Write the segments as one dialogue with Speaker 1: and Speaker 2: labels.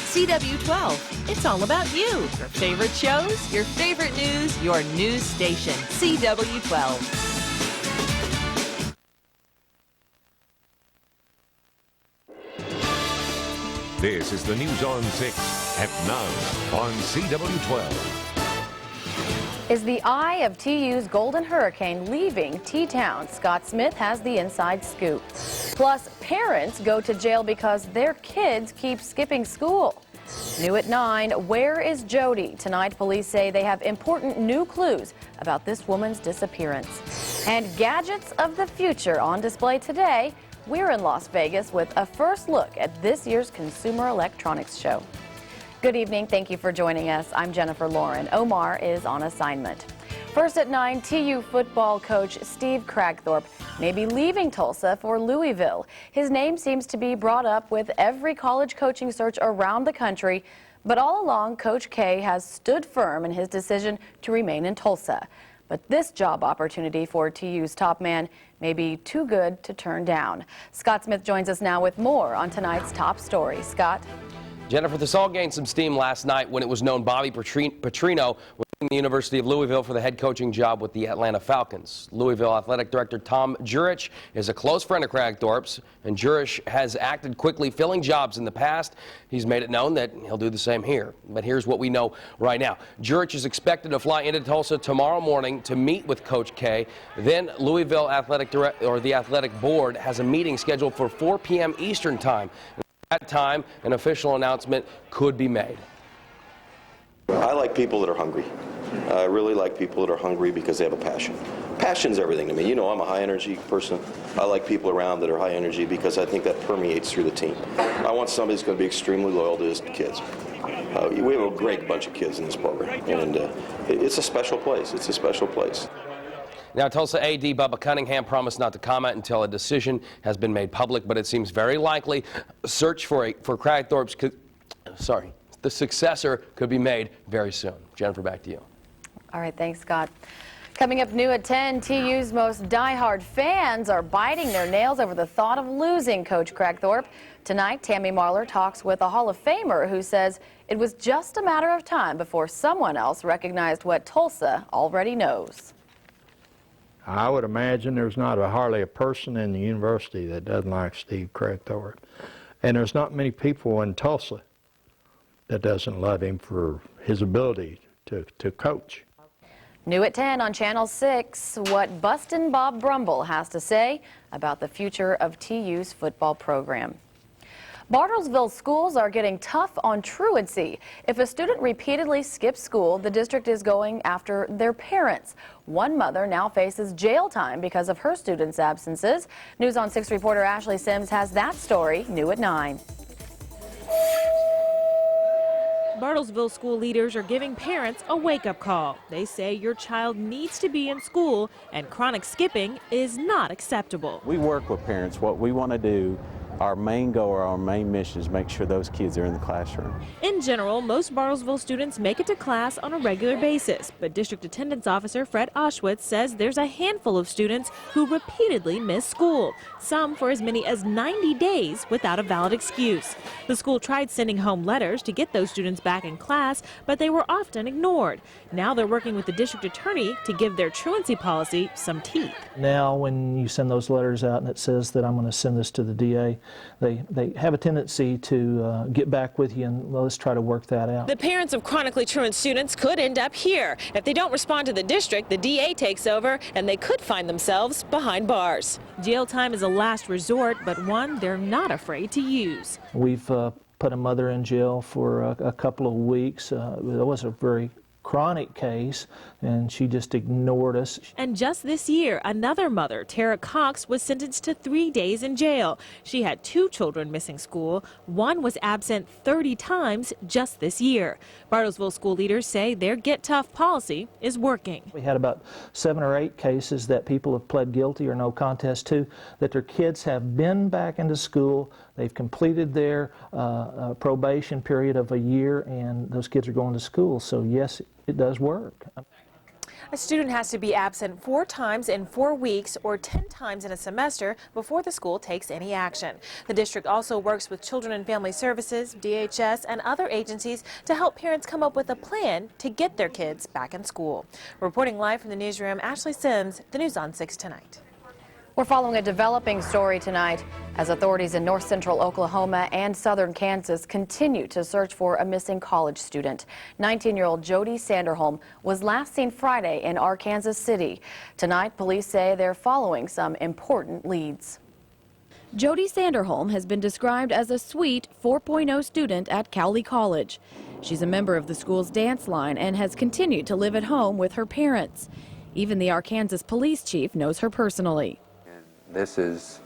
Speaker 1: CW12. It's all about you. Your favorite shows, your favorite news, your news station. CW12.
Speaker 2: This is the News on 6 at 9 on CW12.
Speaker 3: Is the eye of TU's Golden Hurricane leaving T-Town? Scott Smith has the inside scoop. Plus, parents go to jail because their kids keep skipping school. New at 9, where is Jody? Tonight, police say they have important new clues about this woman's disappearance. And gadgets of the future on display today. We're in Las Vegas with a first look at this year's Consumer Electronics Show. Good evening. Thank you for joining us. I'm Jennifer Lauren. Omar is on assignment. First at 9, TU football coach Steve Kragthorpe may be leaving Tulsa for Louisville. His name seems to be brought up with every college coaching search around the country, but all along, Coach K has stood firm in his decision to remain in Tulsa. But this job opportunity for TU's top man may be too good to turn down. Scott Smith joins us now with more on tonight's top story. Scott?
Speaker 4: Jennifer, this all gained some steam last night when it was known Bobby Petrino was leaving the University of Louisville for the head coaching job with the Atlanta Falcons. Louisville Athletic Director Tom Jurich is a close friend of Kragthorpe's, and Jurich has acted quickly filling jobs in the past. He's made it known that he'll do the same here. But here's what we know right now. Jurich is expected to fly into Tulsa tomorrow morning to meet with Coach K. Then Louisville the Athletic Board has a meeting scheduled for 4 p.m. Eastern Time. At that time, an official announcement could be made.
Speaker 5: I like people that are hungry. I really like people that are hungry because they have a passion. Passion's everything to me. You know, I'm a high-energy person. I like people around that are high energy because I think that permeates through the team. I want somebody who's going to be extremely loyal to his kids. We have a great bunch of kids in this program, and it's a special place. It's a special place.
Speaker 4: Now, Tulsa AD Bubba Cunningham promised not to comment until a decision has been made public, but it seems very likely a search for Kragthorpe's the successor could be made very soon. Jennifer, back to you.
Speaker 3: All right, thanks, Scott. Coming up new at 10, TU's most diehard fans are biting their nails over the thought of losing Coach Kragthorpe. Tonight, Tammy Marler talks with a Hall of Famer who says it was just a matter of time before someone else recognized what Tulsa already knows.
Speaker 6: I would imagine there's not hardly a person in the university that doesn't like Steve Kragthorpe. And there's not many people in Tulsa that doesn't love him for his ability to coach.
Speaker 3: New at 10 on Channel 6, what Bustin' Bob Brumble has to say about the future of TU's football program. Bartlesville schools are getting tough on truancy. If a student repeatedly skips school, the district is going after their parents. One mother now faces jail time because of her students' absences. News on 6 reporter Ashley Sims has that story new at 9.
Speaker 7: Bartlesville school leaders are giving parents a wake-up call. They say your child needs to be in school and chronic skipping is not acceptable.
Speaker 8: We work with parents. What we want to do, our main goal or our main mission is make sure those kids are in the classroom.
Speaker 7: In general, most Bartlesville students make it to class on a regular basis, but District Attendance Officer Fred Oshwitz says there's a handful of students who repeatedly miss school, some for as many as 90 days without a valid excuse. The school tried sending home letters to get those students back in class, but they were often ignored. Now they're working with the district attorney to give their truancy policy some teeth.
Speaker 9: Now when you send those letters out and it says that I'm going to send this to the DA, they have a tendency to get back with you and let's try to work that out.
Speaker 7: The parents of chronically truant students could end up here. If they don't respond to the district, the DA takes over and they could find themselves behind bars. Jail time is a last resort, but one they're not afraid to use.
Speaker 9: We've put a mother in jail for a couple of weeks. It was a very chronic case, and she just ignored us.
Speaker 7: And just this year, another mother, Tara Cox, was sentenced to 3 days in jail. She had 2 children missing school. One was absent 30 times just this year. Bartlesville school leaders say their Get Tough policy is working.
Speaker 9: We had about 7 or 8 cases that people have pled guilty or no contest to, that their kids have been back into school, they've completed their probation period of a year, and those kids are going to school. So yes, it does work.
Speaker 7: A student has to be absent 4 times in 4 weeks or 10 times in a semester before the school takes any action. The district also works with Children and Family Services, DHS, and other agencies to help parents come up with a plan to get their kids back in school. Reporting live from the newsroom, Ashley Sims, the News on 6 Tonight.
Speaker 3: We're following a developing story tonight as authorities in north central Oklahoma and southern Kansas continue to search for a missing college student. 19-year-old Jody Sanderholm was last seen Friday in Arkansas City. Tonight, police say they're following some important leads. Jody Sanderholm has been described as a sweet 4.0 student at Cowley College. She's a member of the school's dance line and has continued to live at home with her parents. Even the Arkansas police chief knows her personally.
Speaker 10: This is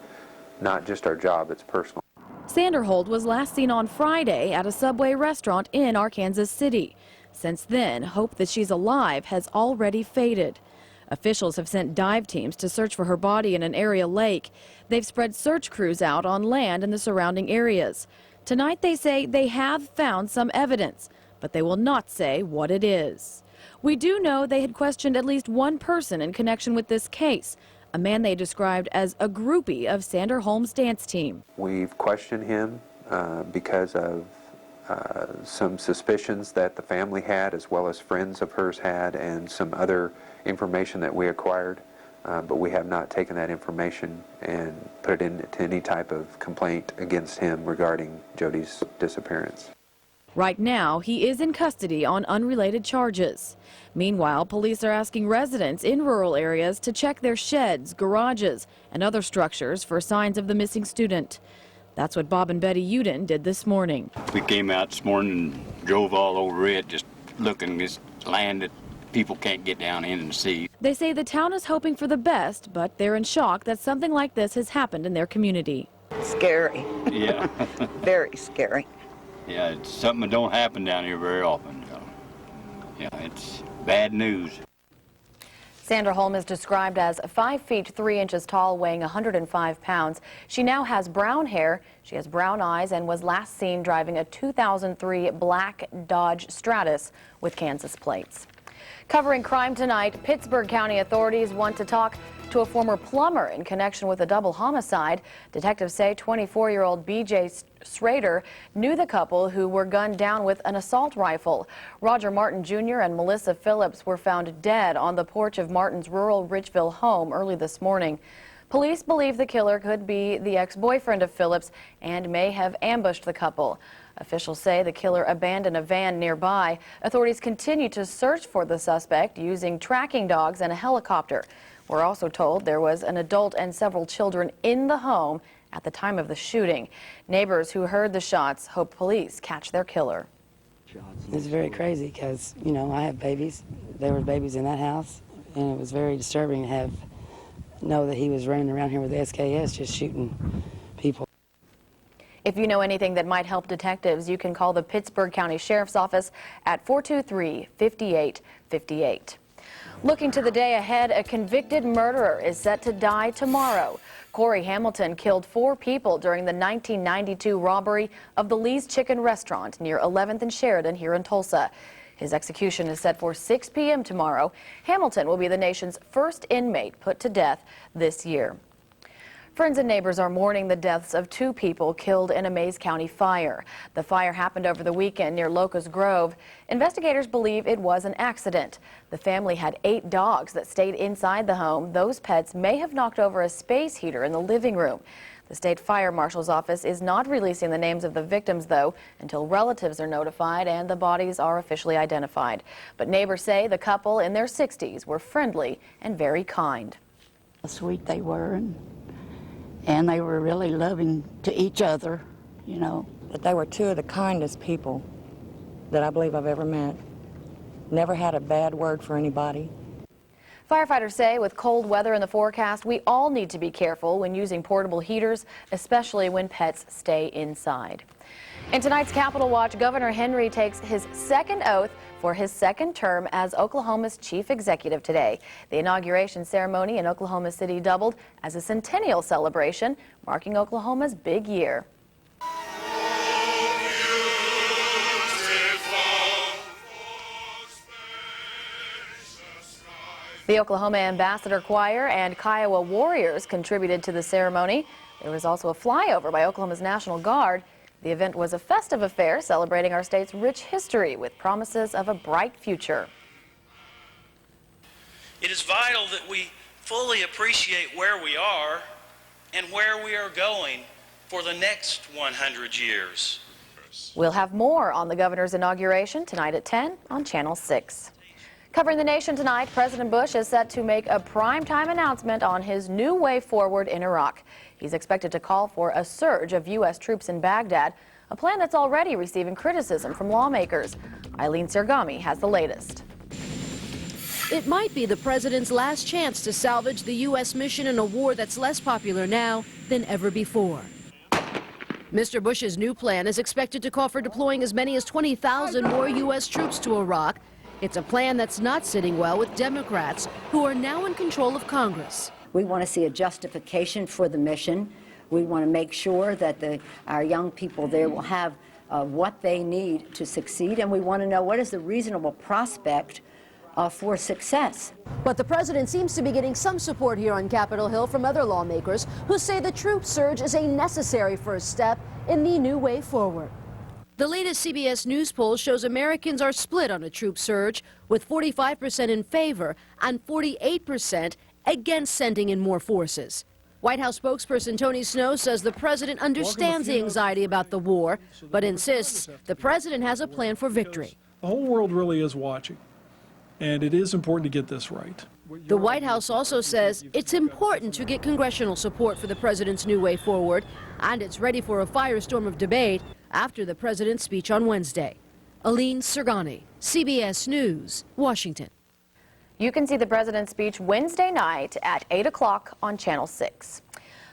Speaker 10: not just our job, it's personal.
Speaker 3: Sanderholm was last seen on Friday at a Subway restaurant in Arkansas City. Since then, hope that she's alive has already faded. Officials have sent dive teams to search for her body in an area lake. They've spread search crews out on land in the surrounding areas. Tonight they say they have found some evidence, but they will not say what it is. We do know they had questioned at least one person in connection with this case, a man they described as a groupie of Sanderholm's dance team.
Speaker 10: We've questioned him because of some suspicions that the family had, as well as friends of hers had, and some other information that we acquired. But we have not taken that information and put it into any type of complaint against him regarding Jody's disappearance.
Speaker 3: Right now, he is in custody on unrelated charges. Meanwhile, police are asking residents in rural areas to check their sheds, garages, and other structures for signs of the missing student. That's what Bob and Betty Uden did this morning.
Speaker 11: We came out this morning and drove all over it, just looking at this land that people can't get down in and see.
Speaker 3: They say the town is hoping for the best, but they're in shock that something like this has happened in their community.
Speaker 12: Scary.
Speaker 11: Yeah.
Speaker 12: Very scary.
Speaker 11: Yeah, it's something that don't happen down here very often. So, yeah, it's bad news.
Speaker 3: Sanderholm is described as 5 feet 3 inches tall, weighing 105 pounds. She now has brown hair, she has brown eyes, and was last seen driving a 2003 black Dodge Stratus with Kansas plates. Covering crime tonight, Pittsburgh County authorities want to talk to a former plumber in connection with a double homicide. Detectives say 24-year-old B.J. Schrader knew the couple who were gunned down with an assault rifle. Roger Martin Jr. and Melissa Phillips were found dead on the porch of Martin's rural Ridgeville home early this morning. Police believe the killer could be the ex-boyfriend of Phillips and may have ambushed the couple. Officials say the killer abandoned a van nearby. Authorities continue to search for the suspect using tracking dogs and a helicopter. We're also told there was an adult and several children in the home at the time of the shooting. Neighbors who heard the shots hope police catch their killer.
Speaker 13: It's very crazy because, you know, I have babies. There were babies in that house, and it was very disturbing to know that he was running around here with the SKS just shooting people.
Speaker 3: If you know anything that might help detectives, you can call the Pittsburgh County Sheriff's Office at 423-5858. Looking to the day ahead, a convicted murderer is set to die tomorrow. Corey Hamilton killed 4 people during the 1992 robbery of the Lee's Chicken Restaurant near 11th and Sheridan here in Tulsa. His execution is set for 6 p.m. tomorrow. Hamilton will be the nation's first inmate put to death this year. Friends and neighbors are mourning the deaths of 2 people killed in a Mays County fire. The fire happened over the weekend near Locust Grove. Investigators believe it was an accident. The family had 8 dogs that stayed inside the home. Those pets may have knocked over a space heater in the living room. The state fire marshal's office is not releasing the names of the victims, though, until relatives are notified and the bodies are officially identified. But neighbors say the couple in their 60s were friendly and very kind.
Speaker 14: How sweet they were, and they were really loving to each other, you know.
Speaker 12: But they were 2 of the kindest people that I believe I've ever met. Never had a bad word for anybody.
Speaker 3: Firefighters say with cold weather in the forecast, we all need to be careful when using portable heaters, especially when pets stay inside. In tonight's Capitol Watch, Governor Henry takes his 2nd oath for his 2nd term as Oklahoma's chief executive today. The inauguration ceremony in Oklahoma City doubled as a centennial celebration, marking Oklahoma's big year. The Oklahoma Ambassador Choir and Kiowa Warriors contributed to the ceremony. There was also a flyover by Oklahoma's National Guard. The event was a festive affair celebrating our state's rich history with promises of a bright future.
Speaker 15: It is vital that we fully appreciate where we are and where we are going for the next 100 years.
Speaker 3: We'll have more on the governor's inauguration tonight at 10 on Channel 6. Covering the nation tonight, President Bush is set to make a primetime announcement on his new way forward in Iraq. He's expected to call for a surge of U.S. troops in Baghdad, a plan that's already receiving criticism from lawmakers. Eileen Sergami has the latest.
Speaker 16: It might be the president's last chance to salvage the U.S. mission in a war that's less popular now than ever before. Mr. Bush's new plan is expected to call for deploying as many as 20,000 more U.S. troops to Iraq. It's a plan that's not sitting well with Democrats, who are now in control of Congress.
Speaker 17: We want to see a justification for the mission. We want to make sure that our young people there will have what they need to succeed, and we want to know what is the reasonable prospect for success.
Speaker 16: But the president seems to be getting some support here on Capitol Hill from other lawmakers who say the troop surge is a necessary first step in the new way forward. The latest CBS News poll shows Americans are split on a troop surge, with 45% in favor and 48% against sending in more forces. White House spokesperson Tony Snow says the president understands the anxiety about the war, but insists the president has a plan for victory.
Speaker 18: The whole world really is watching, and it is important to get this right.
Speaker 16: The White House also says it's important to get congressional support for the president's new way forward, and it's ready for a firestorm of debate after the president's speech on Wednesday. Eileen Sergani, CBS News, Washington.
Speaker 3: You can see the president's speech Wednesday night at 8 o'clock on Channel 6.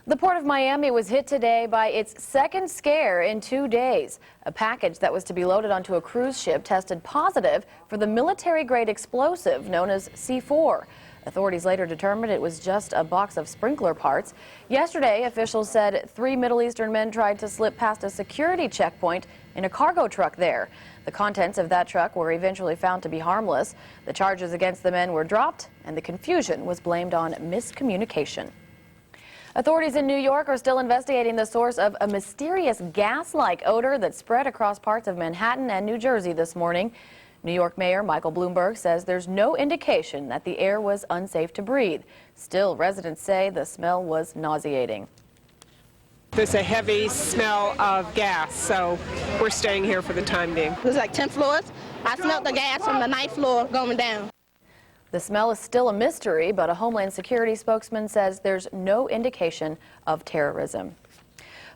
Speaker 3: The Port of Miami was hit today by its second scare in 2 days. A package that was to be loaded onto a cruise ship tested positive for the military-grade explosive known as C4. Authorities later determined it was just a box of sprinkler parts. Yesterday, officials said 3 Middle Eastern men tried to slip past a security checkpoint in a cargo truck there. The contents of that truck were eventually found to be harmless. The charges against the men were dropped, and the confusion was blamed on miscommunication. Authorities in New York are still investigating the source of a mysterious gas-like odor that spread across parts of Manhattan and New Jersey this morning. New York Mayor Michael Bloomberg says there's no indication that the air was unsafe to breathe. Still, residents say the smell was nauseating.
Speaker 19: There's a heavy smell of gas, so we're staying here for the time being.
Speaker 20: There's like 10 floors. I smelled the gas from the 9th floor going down.
Speaker 3: The smell is still a mystery, but a Homeland Security spokesman says there's no indication of terrorism.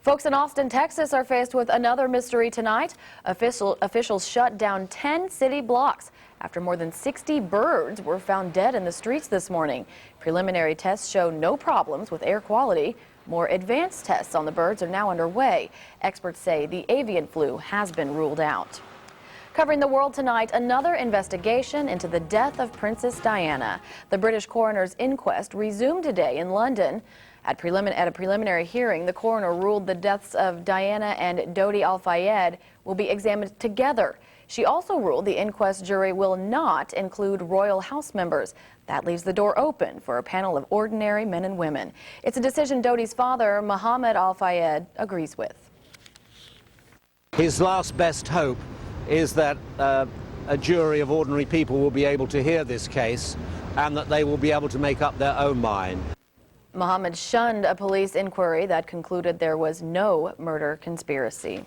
Speaker 3: Folks in Austin, Texas are faced with another mystery tonight. Officials shut down 10 city blocks after more than 60 birds were found dead in the streets this morning. Preliminary tests show no problems with air quality. More advanced tests on the birds are now underway. Experts say the avian flu has been ruled out. Covering the world tonight, another investigation into the death of Princess Diana. The British coroner's inquest resumed today in London. At a preliminary hearing, the coroner ruled the deaths of Diana and Dodi Al-Fayed will be examined together. She also ruled the inquest jury will not include royal house members. That leaves the door open for a panel of ordinary men and women. It's a decision Dodi's father, Mohammed Al-Fayed, agrees with.
Speaker 21: His last best hope is that a jury of ordinary people will be able to hear this case and that they will be able to make up their own mind.
Speaker 3: Mohammed shunned a police inquiry that concluded there was no murder conspiracy.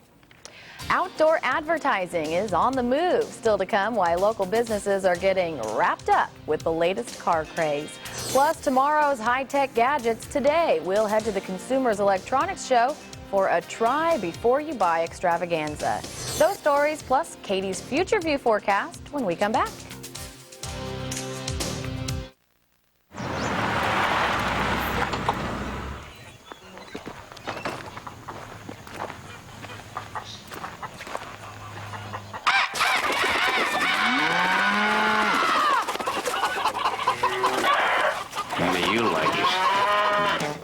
Speaker 3: Outdoor advertising is on the move. Still to come, why local businesses are getting wrapped up with the latest car craze. Plus, tomorrow's high-tech gadgets today. We'll head to the Consumers Electronics Show for a try-before-you-buy extravaganza. Those stories plus Katie's Future View forecast when we come back.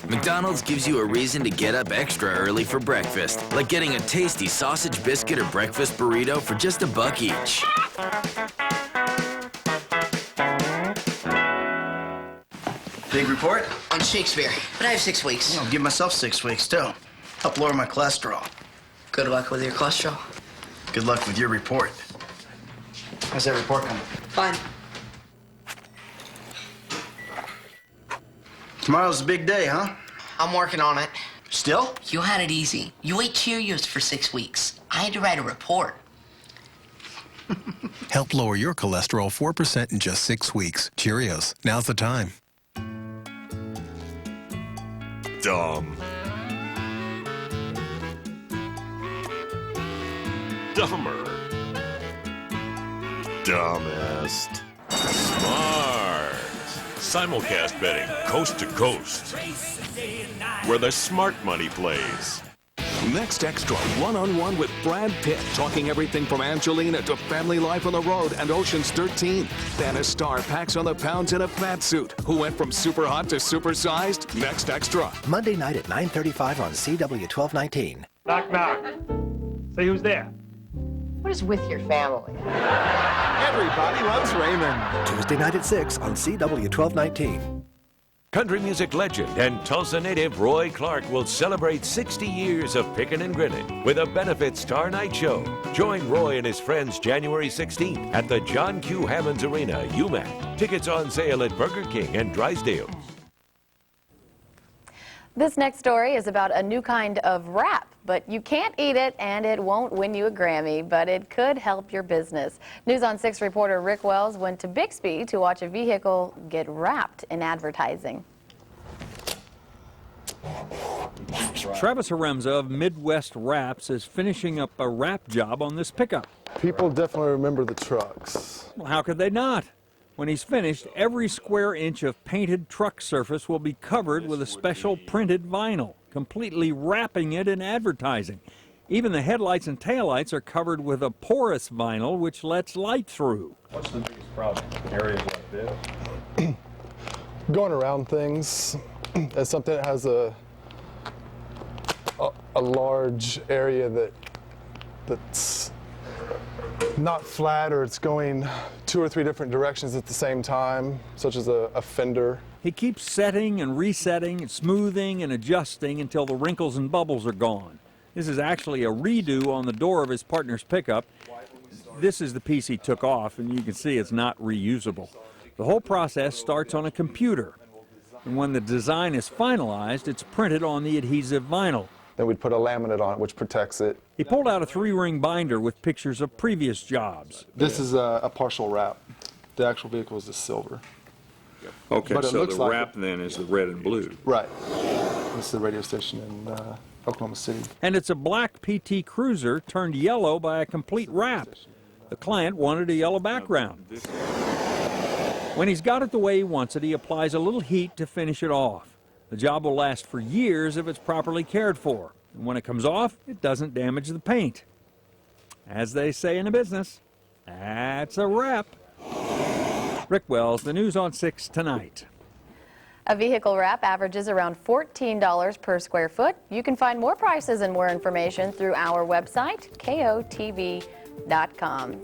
Speaker 22: McDonald's gives you a reason to get up extra early for breakfast, like getting a tasty sausage biscuit or breakfast burrito for just $1 each.
Speaker 1: Big report? On Shakespeare, but I have 6 weeks. I'll give myself 6 weeks, too. Help lower my cholesterol. Good luck with your cholesterol. Good luck with your report. How's that report coming? Fine. Tomorrow's a big day, huh? I'm working on it. Still?
Speaker 2: You had it easy. You ate Cheerios for 6 weeks. I had to write a report.
Speaker 23: Help lower your cholesterol 4% in just 6 weeks. Cheerios. Now's the time.
Speaker 24: Dumb. Dumber. Dumbest. Smart. Simulcast betting coast to coast. Where the smart money plays.
Speaker 25: Next Extra, one-on-one with Brad Pitt, talking everything from Angelina to family life on the road and Ocean's 13. Then a star packs on the pounds in a fat suit. Who went from super hot to supersized? Next Extra.
Speaker 26: Monday night at 9:35 on CW 1219.
Speaker 27: Knock, knock. Say who's there.
Speaker 2: What is with your family?
Speaker 26: Everybody loves Raymond. Tuesday night at 6 on CW 1219.
Speaker 24: Country music legend and Tulsa native Roy Clark will celebrate 60 years of pickin' and grinnin' with a benefit Star Night Show. Join Roy and his friends January 16th at the John Q. Hammonds Arena, UMac. Tickets on sale at Burger King and Drysdale.
Speaker 3: This next story is about a new kind of wrap, but you can't eat it and it won't win you a Grammy, but it could help your business. News on 6 reporter Rick Wells went to Bixby to watch a vehicle get wrapped in advertising.
Speaker 28: Travis Aremza of Midwest Wraps is finishing up a wrap job on this pickup.
Speaker 29: People definitely remember the trucks.
Speaker 28: Well, how could they not? When he's finished, every square inch of painted truck surface will be covered with a special printed vinyl, completely wrapping it in advertising. Even the headlights and taillights are covered with a porous vinyl which lets light through.
Speaker 29: What's the biggest problem in areas like this? Going around things. As something that has a large area that's not flat, or it's going 2 or 3 different directions at the same time, such as a fender.
Speaker 28: He keeps setting and resetting, smoothing and adjusting until the wrinkles and bubbles are gone. This is actually a redo on the door of his partner's pickup. This is the piece he took off, and you can see it's not reusable. The whole process starts on a computer, and when the design is finalized, it's printed on the adhesive vinyl.
Speaker 29: Then we'd put a laminate on it, which protects it.
Speaker 28: He pulled out a 3-ring binder with pictures of previous jobs.
Speaker 29: This is a partial wrap. The actual vehicle is the silver.
Speaker 28: Okay,
Speaker 29: But it
Speaker 28: so
Speaker 29: looks
Speaker 28: the
Speaker 29: like
Speaker 28: wrap then is the red and blue.
Speaker 29: Right. This is the radio station in Oklahoma City.
Speaker 28: And it's a black PT Cruiser turned yellow by a complete wrap. The client wanted a yellow background. When he's got it the way he wants it, he applies a little heat to finish it off. The job will last for years if it's properly cared for. And when it comes off, it doesn't damage the paint. As they say in the business, that's a wrap. Rick Wells, the News on 6 tonight.
Speaker 3: A vehicle wrap averages around $14 per square foot. You can find more prices and more information through our website, KOTV.com.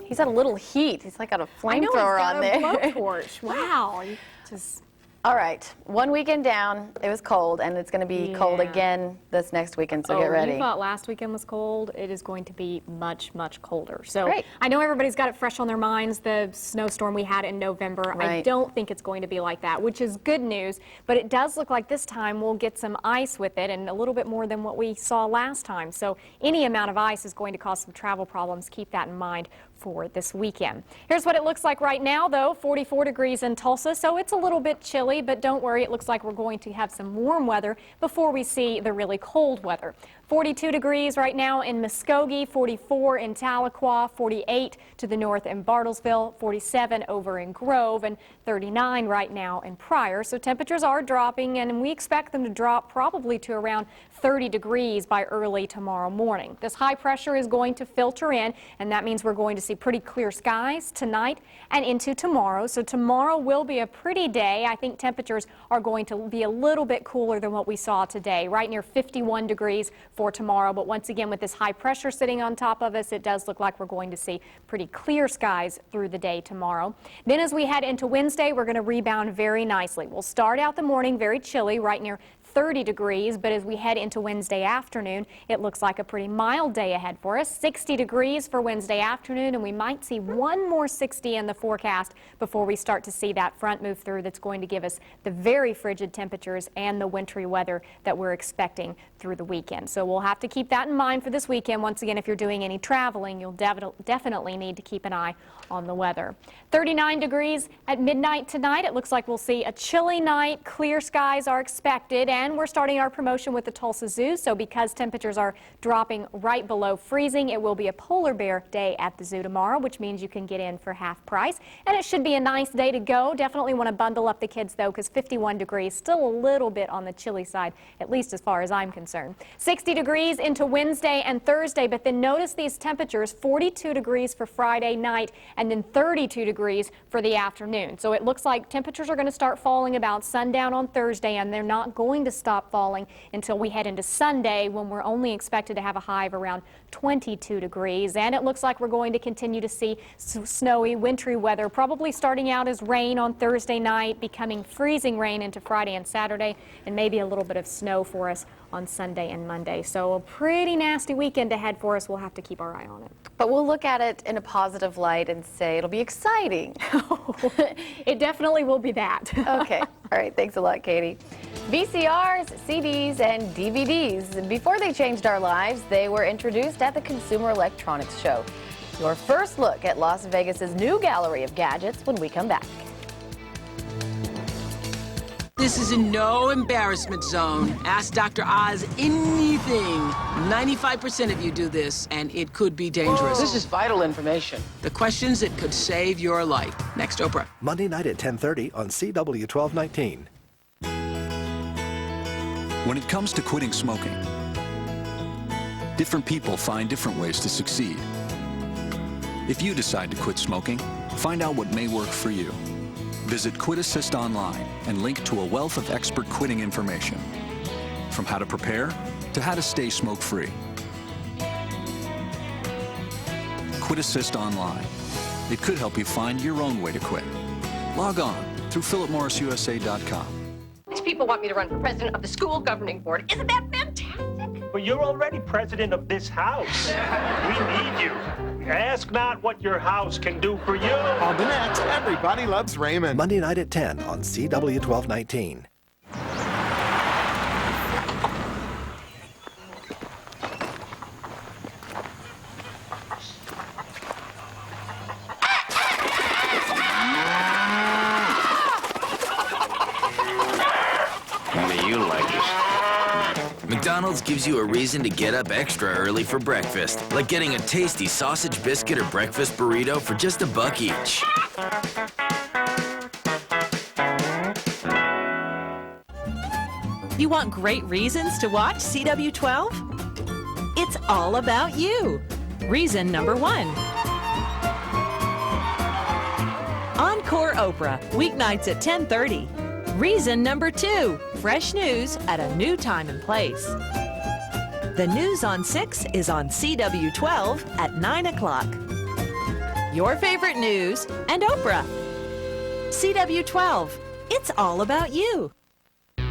Speaker 3: He's got a little heat. He's like got a flamethrower on there.
Speaker 30: Blowtorch. Wow. Just...
Speaker 3: All right, 1 weekend down, it was cold, and it's going to be cold again this next weekend, so get ready.
Speaker 30: You thought last weekend was cold. It is going to be much, much colder. So
Speaker 3: Great.
Speaker 30: I know everybody's got it fresh on their minds, the snowstorm we had in November.
Speaker 3: Right.
Speaker 30: I don't think it's going to be like that, which is good news, but it does look like this time we'll get some ice with it, and a little bit more than what we saw last time. So any amount of ice is going to cause some travel problems. Keep that in mind for this weekend. Here's what it looks like right now, though. 44 degrees in Tulsa, so it's a little bit chilly, but don't worry, it looks like we're going to have some warm weather before we see the really cold weather. 42 degrees right now in Muskogee, 44 in Tahlequah, 48 to the north in Bartlesville, 47 over in Grove, and 39 right now in Pryor. So temperatures are dropping, and we expect them to drop probably to around 30 degrees by early tomorrow morning. This high pressure is going to filter in, and that means we're going to see pretty clear skies tonight and into tomorrow. So tomorrow will be a pretty day. I think temperatures are going to be a little bit cooler than what we saw today, right near 51 degrees for tomorrow. But once again, with this high pressure sitting on top of us, it does look like we're going to see pretty clear skies through the day tomorrow. Then as we head into Wednesday, we're going to rebound very nicely. We'll start out the morning very chilly, right near 30 degrees, but as we head into Wednesday afternoon, it looks like a pretty mild day ahead for us. 60 degrees for Wednesday afternoon, and we might see one more 60 in the forecast before we start to see that front move through that's going to give us the very frigid temperatures and the wintry weather that we're expecting through the weekend. So we'll have to keep that in mind for this weekend. Once again, if you're doing any traveling, you'll definitely need to keep an eye on the weather. 39 degrees at midnight tonight. It looks like we'll see a chilly night. Clear skies are expected, and we're starting our promotion with the Tulsa Zoo. So because temperatures are dropping right below freezing, it will be a polar bear day at the zoo tomorrow, which means you can get in for half price. And it should be a nice day to go. Definitely want to bundle up the kids though, because 51 degrees, still a little bit on the chilly side, at least as far as I'm concerned. 60 degrees into Wednesday and Thursday, but then notice these temperatures, 42 degrees for Friday night and then 32 degrees for the afternoon. So it looks like temperatures are going to start falling about sundown on Thursday, and they're not going to stop falling until we head into Sunday, when we're only expected to have a high of around 22 degrees. And it looks like we're going to continue to see snowy, wintry weather, probably starting out as rain on Thursday night, becoming freezing rain into Friday and Saturday, and maybe a little bit of snow for us on Sunday and Monday. So a pretty nasty weekend ahead for us. We'll have to keep our eye on it.
Speaker 3: But we'll look at it in a positive light and say it'll be exciting.
Speaker 30: It definitely will be that.
Speaker 3: Okay. All right. Thanks a lot, Katie. VCRs, CDs, and DVDs. Before they changed our lives, they were introduced at the Consumer Electronics Show. Your first look at Las Vegas's new gallery of gadgets when we come back.
Speaker 4: This is a no embarrassment zone. Ask Dr. Oz anything. 95% of you do this, and it could be dangerous.
Speaker 5: This is vital information.
Speaker 4: The questions that could save your life. Next, Oprah.
Speaker 26: Monday night at 10:30 on CW 1219.
Speaker 6: When it comes to quitting smoking, different people find different ways to succeed. If you decide to quit smoking, find out what may work for you. Visit Quit Assist online and link to a wealth of expert quitting information, from how to prepare to how to stay smoke-free. Quit Assist online. It could help you find your own way to quit. Log on through philipmorrisusa.com.
Speaker 7: These people want me to run for president of the school governing board. Isn't that fantastic?
Speaker 27: But you're already president of this house. We need you. Ask not what your house can do for you.
Speaker 26: On the next Everybody Loves Raymond. Monday night at 10 on CW 1219.
Speaker 22: How do you like it? McDonald's gives you a reason to get up extra early for breakfast, like getting a tasty sausage biscuit or breakfast burrito for just $1 each.
Speaker 8: You want great reasons to watch CW12? It's all about you. Reason number 1. Encore Oprah, weeknights at 10:30. Reason number 2, fresh news at a new time and place. The news on 6 is on CW12 at 9 o'clock. Your favorite news and Oprah. CW12, it's all about you.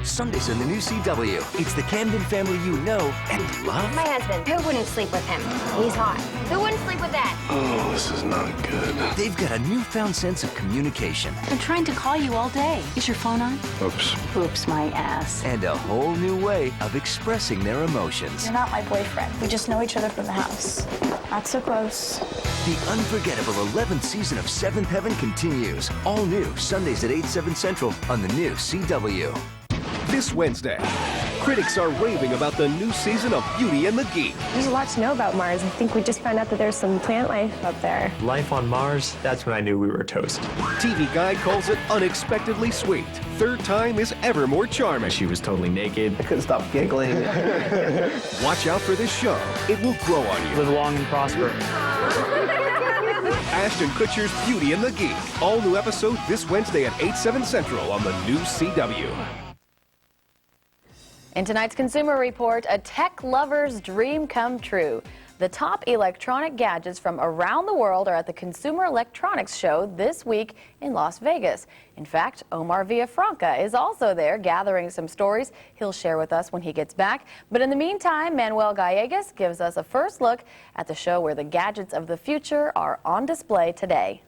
Speaker 9: Sundays in the new CW. It's the Camden family you know and love.
Speaker 10: My husband. Who wouldn't sleep with him? He's hot. Who wouldn't sleep with that?
Speaker 9: Oh, this is not good. They've got a newfound sense of communication.
Speaker 11: I'm trying to call you all day. Is your phone on?
Speaker 9: Oops.
Speaker 11: Oops, my ass.
Speaker 9: And a whole new way of expressing their emotions.
Speaker 11: You're not my boyfriend. We just know each other from the house. Not so close.
Speaker 9: The unforgettable 11th season of Seventh Heaven continues. All new, Sundays at 8, 7 Central on the new CW.
Speaker 26: This Wednesday, critics are raving about the new season of Beauty and the Geek.
Speaker 13: There's a lot to know about Mars. I think we just found out that there's some plant life up there.
Speaker 14: Life on Mars? That's when I knew we were toast.
Speaker 26: TV Guide calls it unexpectedly sweet. Third time is ever more charming.
Speaker 14: She was totally naked.
Speaker 26: I couldn't stop giggling. Watch out for this show. It will grow on you.
Speaker 14: Live long and prosper.
Speaker 26: Ashton Kutcher's Beauty and the Geek. All new episode this Wednesday at 8, 7 Central on the new CW.
Speaker 3: In tonight's Consumer Report, a tech lover's dream come true. The top electronic gadgets from around the world are at the Consumer Electronics Show this week in Las Vegas. In fact, Omar Villafranca is also there gathering some stories he'll share with us when he gets back. But in the meantime, Manuel Gallegos gives us a first look at the show where the gadgets of the future are on display today.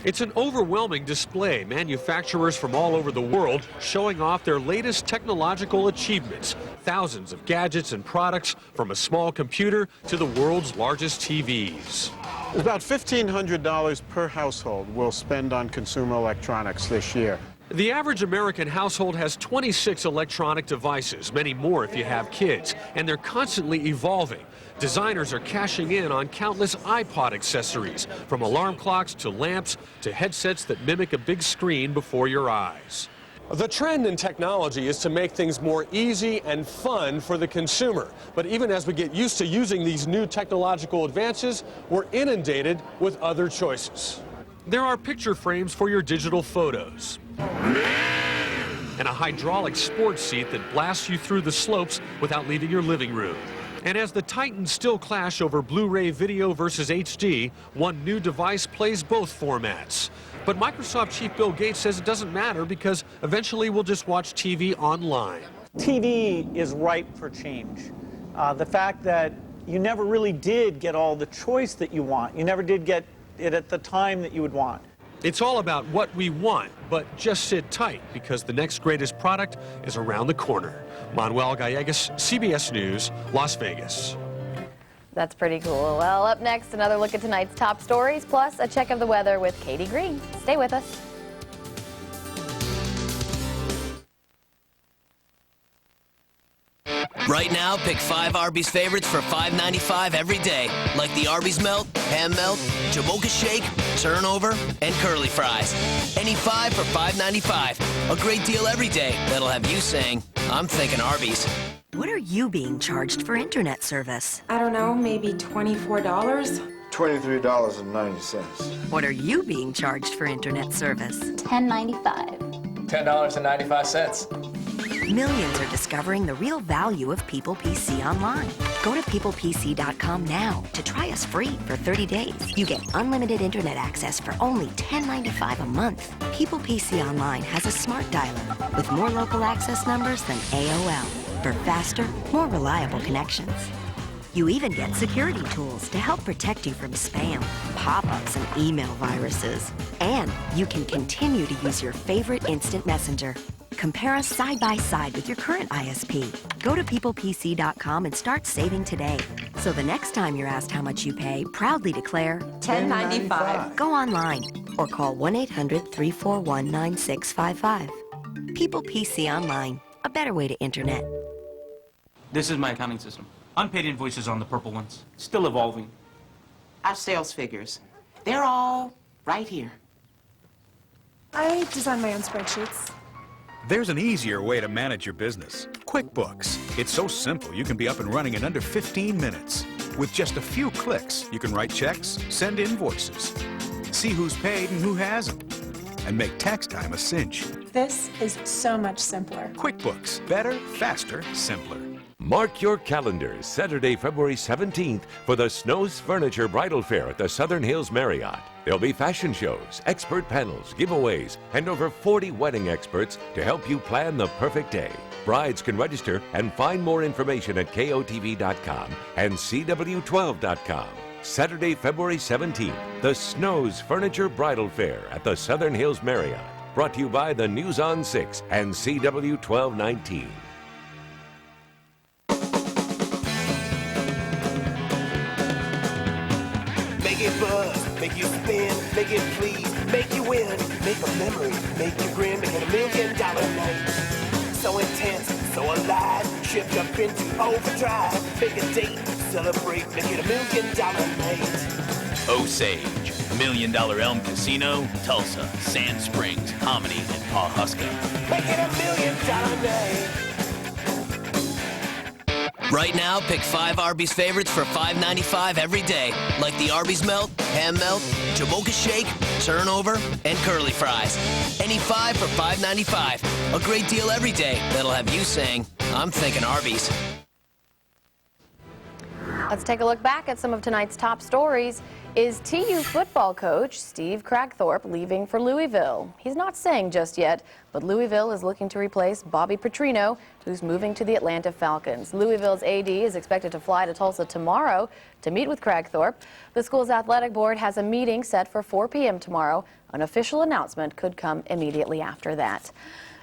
Speaker 1: It's an overwhelming display, manufacturers from all over the world showing off their latest technological achievements. Thousands of gadgets and products, from a small computer to the world's largest TVs.
Speaker 5: About $1,500 per household will spend on consumer electronics this year.
Speaker 1: The average American household has 26 electronic devices, many more if you have kids, and they're constantly evolving. Designers are cashing in on countless iPod accessories, from alarm clocks to lamps to headsets that mimic a big screen before your eyes. The trend in technology is to make things more easy and fun for the consumer. But even as we get used to using these new technological advances, we're inundated with other choices. There are picture frames for your digital photos, and a hydraulic sports seat that blasts you through the slopes without leaving your living room. And as the titans still clash over Blu-ray video versus HD, one new device plays both formats. But Microsoft chief Bill Gates says it doesn't matter because eventually we'll just watch TV online.
Speaker 12: TV is ripe for change. The fact that you never really did get all the choice that you want. You never did get it at the time that you would want.
Speaker 1: It's all about what we want, but just sit tight because the next greatest product is around the corner. Manuel Gallegos, CBS News, Las Vegas.
Speaker 3: That's pretty cool. Well, up next, another look at tonight's top stories, plus a check of the weather with Katie Green. Stay with us.
Speaker 15: Right now, pick 5 Arby's favorites for $5.95 every day, like the Arby's Melt, Ham Melt, Jamocha Shake, Turnover, and Curly Fries. Any 5 for $5.95. A great deal every day that'll have you saying, I'm thinking Arby's.
Speaker 16: What are you being charged for internet service?
Speaker 17: I don't know, maybe $24?
Speaker 18: $23.90.
Speaker 16: What are you being charged for internet service?
Speaker 10: $10.95.
Speaker 18: $10.95.
Speaker 16: Millions are discovering the real value of People PC online. Go to peoplepc.com now to try us free for 30 days. You get unlimited internet access for only $10.95 a month. People PC Online has a smart dialer with more local access numbers than AOL for faster, more reliable connections. You even get security tools to help protect you from spam, pop-ups, and email viruses. And you can continue to use your favorite instant messenger. Compare us side by side with your current ISP. Go to peoplepc.com and start saving today. So the next time you're asked how much you pay, proudly declare
Speaker 17: $10.95.
Speaker 16: Go online or call 1-800-341-9655. People PC Online, a better way to internet.
Speaker 19: This is my accounting system. Unpaid invoices on the purple ones. Still evolving.
Speaker 20: Our sales figures, they're all right here.
Speaker 13: I design my own spreadsheets.
Speaker 21: There's an easier way to manage your business. QuickBooks. It's so simple you can be up and running in under 15 minutes. With just a few clicks, you can write checks, send invoices, see who's paid and who hasn't, and make tax time a cinch.
Speaker 13: This is so much simpler.
Speaker 21: QuickBooks. Better, faster, simpler.
Speaker 24: Mark your calendars Saturday, February 17th for the Snows Furniture Bridal Fair at the Southern Hills Marriott. There'll be fashion shows, expert panels, giveaways, and over 40 wedding experts to help you plan the perfect day. Brides can register and find more information at KOTV.com and CW12.com. Saturday, February 17th, the Snows Furniture Bridal Fair at the Southern Hills Marriott. Brought to you by the News on 6 and CW1219.
Speaker 31: Make it buzz, make you spin, make it please, make you win, make a memory, make you grin, make it $1 million night. So intense, so alive, shift up into overdrive, make a date, celebrate, make it $1 million night.
Speaker 32: Osage, $1 Million Elm Casino, Tulsa, Sand Springs, Hominy, and Pawhuska.
Speaker 31: Make it $1 million night.
Speaker 15: Right now, pick 5 Arby's favorites for $5.95 every day, like the Arby's Melt, Ham Melt, Jamocha Shake, Turnover, and Curly Fries. Any 5 for $5.95. A great deal every day that'll have you saying, I'm thinking Arby's.
Speaker 3: Let's take a look back at some of tonight's top stories. Is TU football coach Steve Cragthorpe leaving for Louisville? He's not saying just yet, but Louisville is looking to replace Bobby Petrino, who's moving to the Atlanta Falcons. Louisville's AD is expected to fly to Tulsa tomorrow to meet with Cragthorpe. The school's athletic board has a meeting set for 4 p.m. tomorrow. An official announcement could come immediately after that.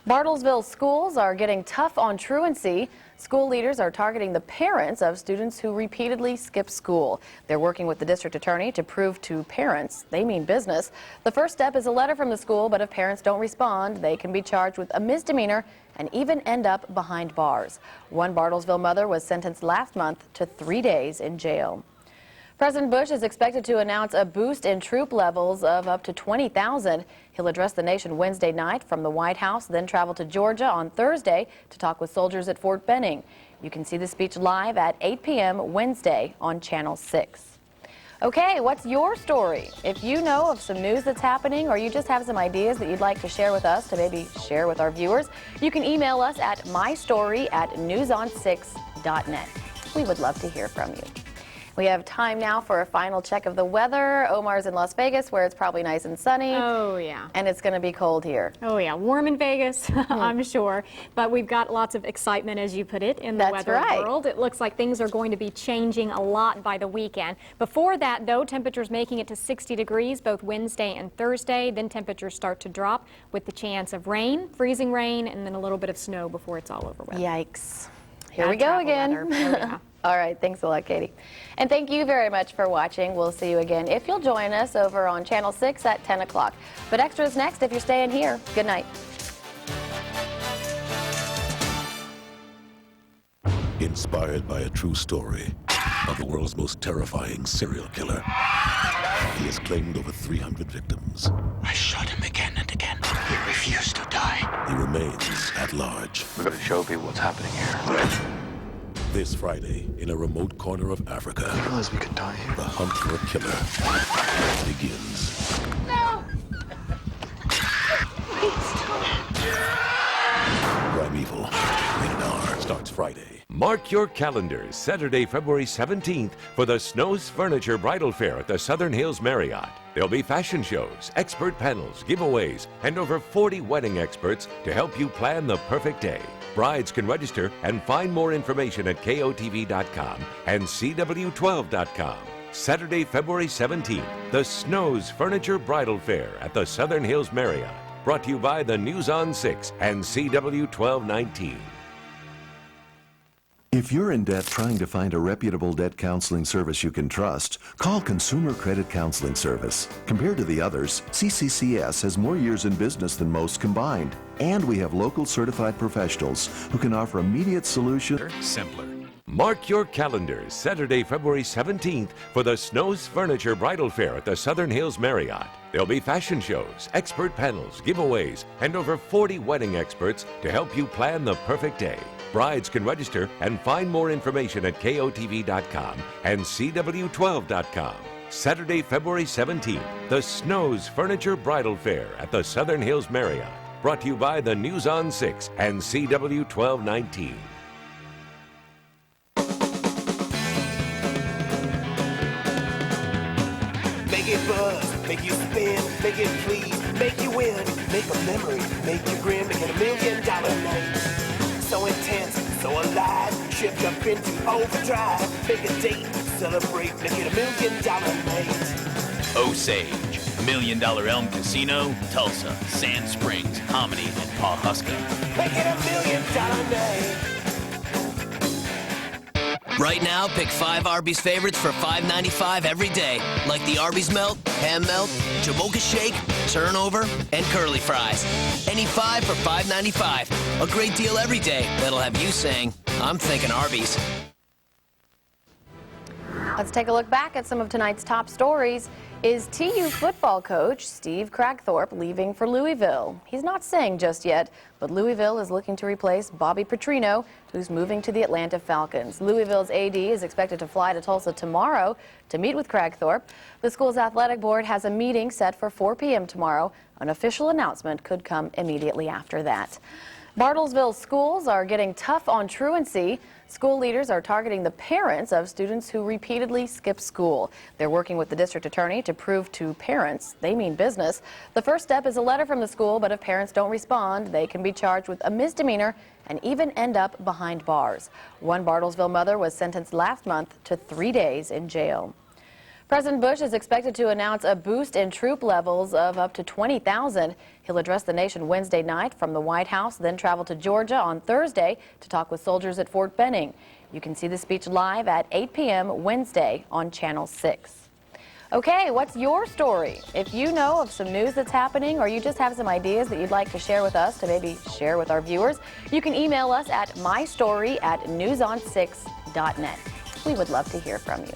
Speaker 3: Bartlesville schools are getting tough on truancy. School leaders are targeting the parents of students who repeatedly skip school. They're working with the district attorney to prove to parents they mean business. The first step is a letter from the school, but if parents don't respond, they can be charged with a misdemeanor and even end up behind bars. One Bartlesville mother was sentenced last month to 3 days in jail. President Bush is expected to announce a boost in troop levels of up to 20,000. He'll address the nation Wednesday night from the White House, then travel to Georgia on Thursday to talk with soldiers at Fort Benning. You can see the speech live at 8 p.m. Wednesday on Channel 6. Okay, what's your story? If you know of some news that's happening or you just have some ideas that you'd like to share with us to maybe share with our viewers, you can email us at mystory@newson6.net. We would love to hear from you. We have time now for a final check of the weather. Omar's in Las Vegas, where it's probably nice and sunny.
Speaker 2: Oh, yeah.
Speaker 3: And it's going to be cold here.
Speaker 2: Oh, yeah. Warm in Vegas, I'm sure. But we've got lots of excitement, as you put it, in the weather world. It looks like things are going to be changing a lot by the weekend. Before that, though, temperatures making it to 60 degrees both Wednesday and Thursday. Then temperatures start to drop with the chance of rain, freezing rain, and then a little bit of snow before it's all over with.
Speaker 3: Yikes. Here we go again. All right, thanks a lot, Katie. And thank you very much for watching. We'll see you again if you'll join us over on Channel 6 at 10 o'clock. But extras next if you're staying here. Good night.
Speaker 4: Inspired by a true story of the world's most terrifying serial killer, he has claimed over 300 victims.
Speaker 31: I shot him again and again. He refused to die.
Speaker 4: He remains at large.
Speaker 18: We're going to show people what's happening here.
Speaker 4: This Friday, in a remote corner of Africa,
Speaker 18: I realize we could die here.
Speaker 4: The hunt for a killer begins.
Speaker 31: No!
Speaker 4: Primeval, rated R, starts Friday.
Speaker 24: Mark your calendars, Saturday, February 17th for the Snows Furniture Bridal Fair at the Southern Hills Marriott. There'll be fashion shows, expert panels, giveaways, and over 40 wedding experts to help you plan the perfect day. Brides can register and find more information at KOTV.com and CW12.com. Saturday, February 17th, the Snows Furniture Bridal Fair at the Southern Hills Marriott. Brought to you by the News on 6 and CW1219.
Speaker 6: If you're in debt trying to find a reputable debt counseling service you can trust, call Consumer Credit Counseling Service. Compared to the others, CCCS has more years in business than most combined. And we have local certified professionals who can offer immediate solutions.
Speaker 24: Simpler. Mark your calendars, Saturday, February 17th for the Snows Furniture Bridal Fair at the Southern Hills Marriott. There'll be fashion shows, expert panels, giveaways, and over 40 wedding experts to help you plan the perfect day. Brides can register and find more information at KOTV.com and CW12.com. Saturday, February 17th, the Snows Furniture Bridal Fair at the Southern Hills Marriott. Brought to you by the News on 6 and CW1219.
Speaker 31: Make it buzz, make you spin, make it please, make you win, make a memory, make you grin, make it $1 million night. So intense, so alive, shift up into overdrive, make a date, celebrate, make it $1 million night.
Speaker 32: Osage, $1 Million Elm Casino, Tulsa, Sand Springs, Hominy, and Pawhuska.
Speaker 31: Make it $1 million night.
Speaker 15: Right now, pick 5 Arby's favorites for $5.95 every day, like the Arby's Melt, Ham Melt, Jamocha Shake, Turnover, and Curly Fries. Any 5 for $5.95. A great deal every day that'll have you saying, I'm thinking Arby's.
Speaker 3: Let's take a look back at some of tonight's top stories. Is TU football coach Steve Cragthorpe leaving for Louisville? He's not saying just yet, but Louisville is looking to replace Bobby Petrino, who's moving to the Atlanta Falcons. Louisville's AD is expected to fly to Tulsa tomorrow to meet with Cragthorpe. The school's athletic board has a meeting set for 4 p.m. tomorrow. An official announcement could come immediately after that. Bartlesville schools are getting tough on truancy. School leaders are targeting the parents of students who repeatedly skip school. They're working with the district attorney to prove to parents they mean business. The first step is a letter from the school, but if parents don't respond, they can be charged with a misdemeanor and even end up behind bars. One Bartlesville mother was sentenced last month to 3 days in jail. President Bush is expected to announce a boost in troop levels of up to 20,000. He'll address the nation Wednesday night from the White House, then travel to Georgia on Thursday to talk with soldiers at Fort Benning. You can see the speech live at 8 p.m. Wednesday on Channel 6. Okay, what's your story? If you know of some news that's happening or you just have some ideas that you'd like to share with us to maybe share with our viewers, you can email us at mystory@newson6.net. We would love to hear from you.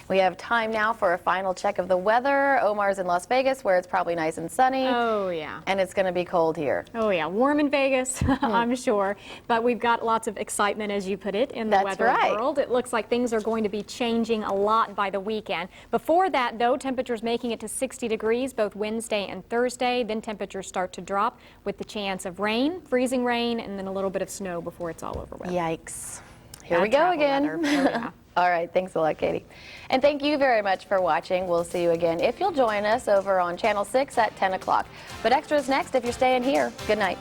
Speaker 3: We have time now for a final check of the weather. Omar's in Las Vegas, where it's probably nice and sunny.
Speaker 2: Oh, yeah.
Speaker 3: And it's going to be cold here.
Speaker 2: Oh, yeah. Warm in Vegas, I'm sure. But we've got lots of excitement, as you put it, in the weather world. It looks like things are going to be changing a lot by the weekend. Before that, though, temperatures making it to 60 degrees both Wednesday and Thursday. Then temperatures start to drop with the chance of rain, freezing rain, and then a little bit of snow before it's all over with.
Speaker 3: Yikes. Here we go again. All right, thanks a lot, Katie. And thank you very much for watching. We'll see you again if you'll join us over on Channel 6 at 10 o'clock. But extras next if you're staying here. Good night.